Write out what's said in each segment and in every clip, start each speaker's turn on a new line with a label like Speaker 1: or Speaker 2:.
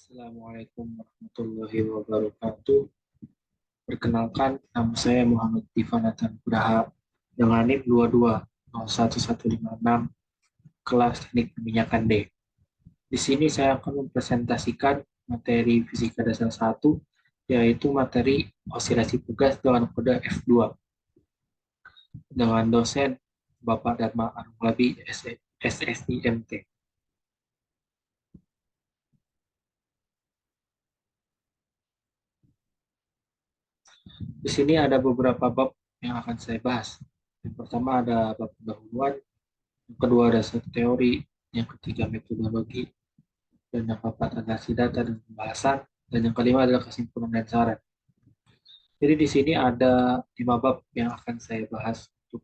Speaker 1: Assalamualaikum warahmatullahi wabarakatuh. Perkenalkan, nama saya Muhammad Difan Nugraha dengan NIM 2201156 kelas teknik peminyakan D. Di sini saya akan mempresentasikan materi fisika dasar 1, yaitu materi osilasi pegas dengan kode F2 dengan dosen Bapak Dharma Arumulabi SSIMT. Di sini ada beberapa bab yang akan saya bahas. Yang pertama ada bab pendahuluan, yang kedua ada teori, yang ketiga metodologi, dan yang keempat analisis data dan pembahasan, dan yang kelima adalah kesimpulan dan saran. Jadi di sini ada 5 bab yang akan saya bahas untuk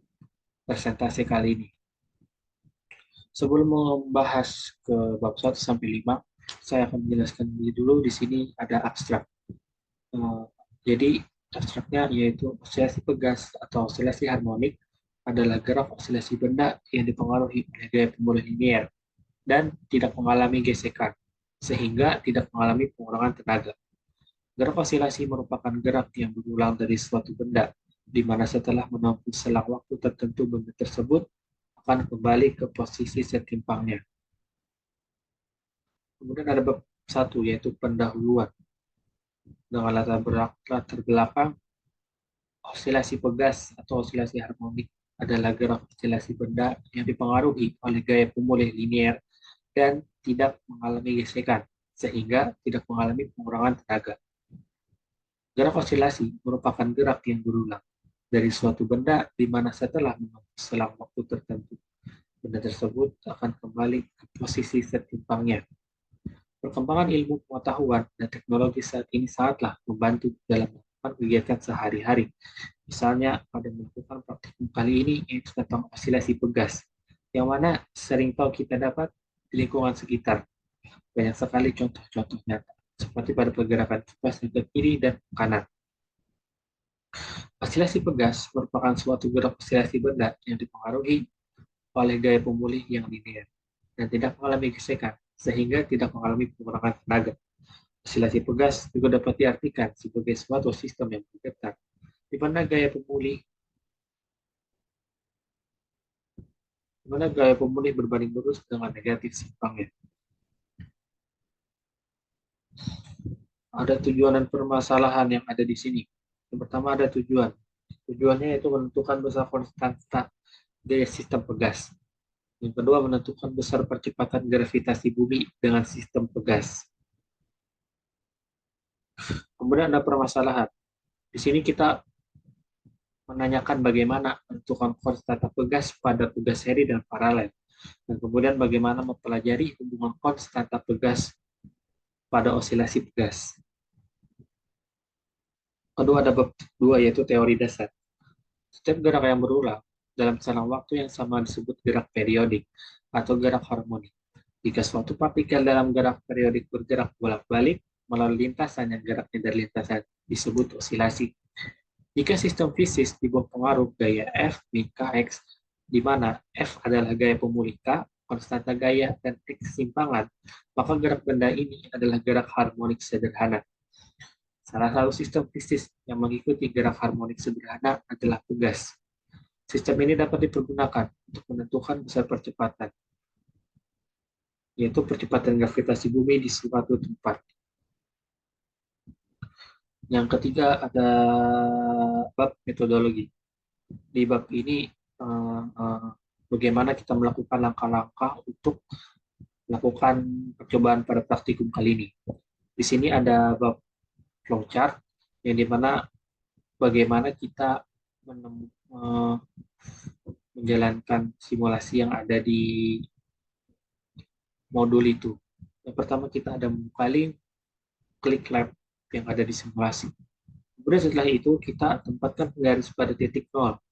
Speaker 1: presentasi kali ini. Sebelum membahas ke bab 1 sampai 5, saya akan menjelaskan dulu di sini ada abstrak. Jadi abstraknya yaitu osilasi pegas atau osilasi harmonik adalah gerak osilasi benda yang dipengaruhi oleh gaya pemulih linier dan tidak mengalami gesekan, sehingga tidak mengalami pengurangan tenaga. Gerak osilasi merupakan gerak yang berulang dari suatu benda, di mana setelah menempuh selang waktu tertentu benda tersebut akan kembali ke posisi setimpangnya. Kemudian ada bab 1, yaitu pendahuluan. Dengan latar belakang, osilasi pegas atau osilasi harmonik adalah gerak osilasi benda yang dipengaruhi oleh gaya pemulih linier dan tidak mengalami gesekan, sehingga tidak mengalami pengurangan tenaga. Gerak osilasi merupakan gerak yang berulang dari suatu benda di mana setelah menempuh selang waktu tertentu, benda tersebut akan kembali ke posisi setimpangnya. Perkembangan ilmu pengetahuan dan teknologi saat ini sangatlah membantu dalam melakukan kegiatan sehari-hari. Misalnya pada melakukan praktikum kali ini yaitu tentang osilasi pegas, yang mana sering tahu kita dapat di lingkungan sekitar. Banyak sekali contoh-contoh nyata, seperti pada pergerakan kipas ke kiri dan kanan. Osilasi pegas merupakan suatu gerak osilasi benda yang dipengaruhi oleh gaya pemulih yang linear dan tidak mengalami gesekan, sehingga tidak mengalami pengurangan tenaga. Osilasi pegas juga dapat diartikan sebagai suatu sistem yang bergetar, di mana gaya pemulih berbanding lurus dengan negatif simpangnya. Ada tujuan dan permasalahan yang ada di sini. Yang pertama ada tujuan. Tujuannya yaitu menentukan besar konstanta gaya sistem pegas. Yang kedua menentukan besar percepatan gravitasi bumi dengan sistem pegas. Kemudian ada permasalahan. Di sini kita menanyakan bagaimana menentukan konstanta pegas pada pegas seri dan paralel. Dan kemudian bagaimana mempelajari hubungan konstanta pegas pada osilasi pegas. Kedua ada bab 2 yaitu teori dasar. Setiap gerak yang berulang dalam selang waktu yang sama disebut gerak periodik atau gerak harmonik. Jika suatu partikel dalam gerak periodik bergerak bolak-balik melalui lintasan yang geraknya dari lintasan disebut osilasi. Jika sistem fisis di bawah pengaruh gaya F min Kx, di mana F adalah gaya pemulih K, konstanta gaya, dan X simpangan, maka gerak benda ini adalah gerak harmonik sederhana. Salah satu sistem fisis yang mengikuti gerak harmonik sederhana adalah pegas. Sistem ini dapat dipergunakan untuk menentukan besar percepatan, yaitu percepatan gravitasi bumi di suatu tempat. Yang ketiga ada bab metodologi. Di bab ini bagaimana kita melakukan langkah-langkah untuk melakukan percobaan pada praktikum kali ini. Di sini ada bab flowchart yang dimana bagaimana kita menjalankan simulasi yang ada di modul itu. Yang pertama kita ada membuka link, klik lab yang ada di simulasi. Kemudian setelah itu kita tempatkan garis pada titik 0.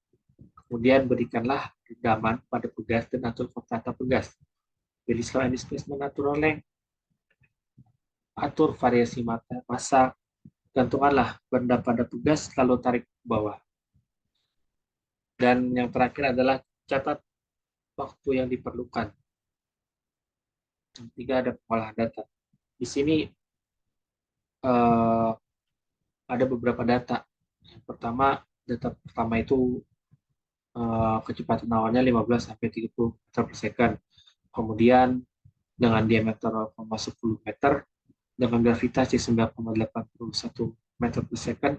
Speaker 1: Kemudian berikanlah rendaman pada pegas dan atur konstanta pegas. Pilih skala displacement natural length, atur variasi massa, gantungkanlah benda pada pegas lalu tarik ke bawah. Dan yang terakhir adalah catat waktu yang diperlukan. Yang ketiga ada pengolahan data. Di sini eh, ada beberapa data. Yang pertama, data pertama itu kecepatan awalnya 15 sampai 30 meter per second. Kemudian dengan diameter 0,10 meter dengan gravitasi 9,81 meter per second.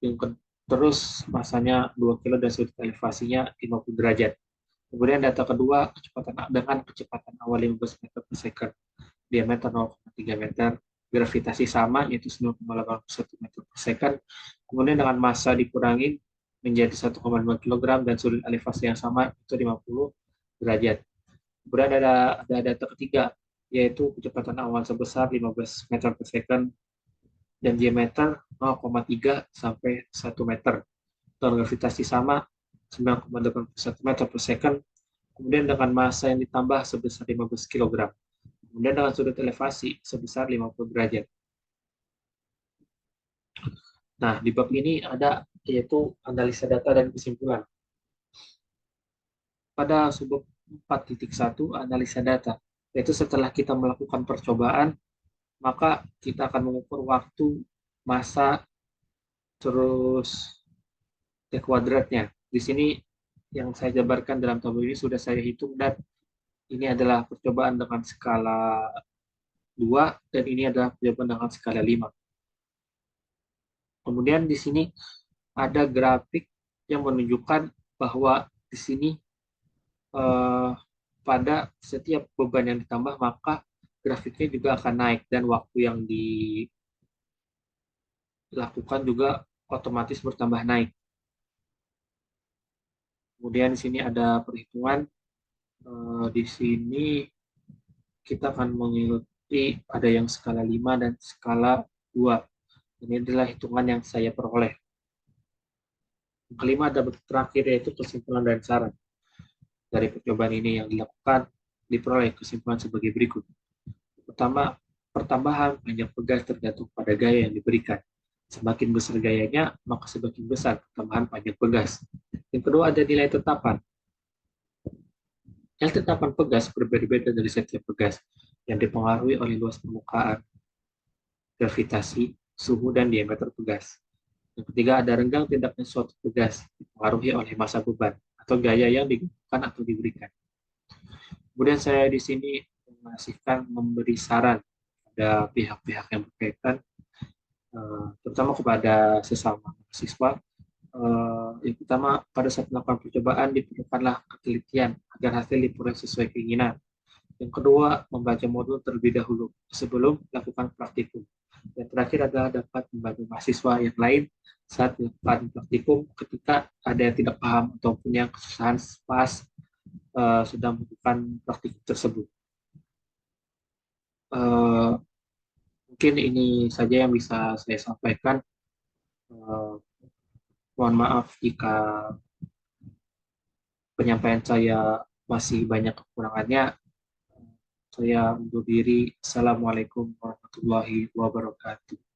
Speaker 1: Yang terus masanya 2 kilo dan sudut elevasinya 50 derajat. Kemudian data kedua, dengan kecepatan awal 15 meter per second, diameter 0,3 meter, gravitasi sama yaitu 9,81 meter per second. Kemudian dengan massa dikurangi menjadi 1,5 kg dan sudut elevasi yang sama itu 50 derajat. Kemudian ada data ketiga yaitu kecepatan awal sebesar 15 meter per second dan diameter 0,3 sampai 1 meter. Dan gravitasi sama 9,81 meter per second. Kemudian dengan massa yang ditambah sebesar 15 kg. Kemudian dengan sudut elevasi sebesar 50 derajat. Nah, di bab ini ada yaitu analisa data dan kesimpulan. Pada subbab 4.1 analisa data, yaitu setelah kita melakukan percobaan, maka kita akan mengukur waktu, massa, terus T kuadratnya. Di sini yang saya jabarkan dalam tabel ini sudah saya hitung dan ini adalah percobaan dengan skala 2 dan ini adalah percobaan dengan skala 5. Kemudian di sini ada grafik yang menunjukkan bahwa di sini eh, pada setiap beban yang ditambah maka grafiknya juga akan naik dan waktu yang dilakukan juga otomatis bertambah naik. Kemudian di sini ada perhitungan. Di sini kita akan mengikuti ada yang skala 5 dan skala 2. Ini adalah hitungan yang saya peroleh. Yang kelima ada terakhir yaitu kesimpulan dan saran. Dari percobaan ini yang dilakukan diperoleh kesimpulan sebagai berikut. Pertama, pertambahan panjang pegas tergantung pada gaya yang diberikan. Semakin besar gayanya, maka semakin besar pertambahan panjang pegas. Yang kedua ada nilai tetapan. Nilai tetapan pegas berbeda-beda dari setiap pegas yang dipengaruhi oleh luas permukaan, gravitasi, suhu, dan diameter pegas. Yang ketiga ada renggang tidaknya suatu pegas dipengaruhi oleh massa beban atau gaya yang digunakan atau diberikan. Kemudian saya di sini memberi saran pada pihak-pihak yang berkaitan, terutama kepada sesama mahasiswa. Yang pertama, pada saat melakukan percobaan diperlukanlah ketelitian agar hasil diperoleh sesuai keinginan. Yang kedua, membaca modul terlebih dahulu sebelum melakukan praktikum. Yang terakhir adalah dapat membantu mahasiswa yang lain saat melakukan praktikum ketika ada yang tidak paham ataupun yang kesusahan pas sedang melakukan praktikum tersebut. Mungkin ini saja yang bisa saya sampaikan. Uh, Mohon maaf jika penyampaian saya masih banyak kekurangannya. Saya undur diri. Assalamualaikum warahmatullahi wabarakatuh.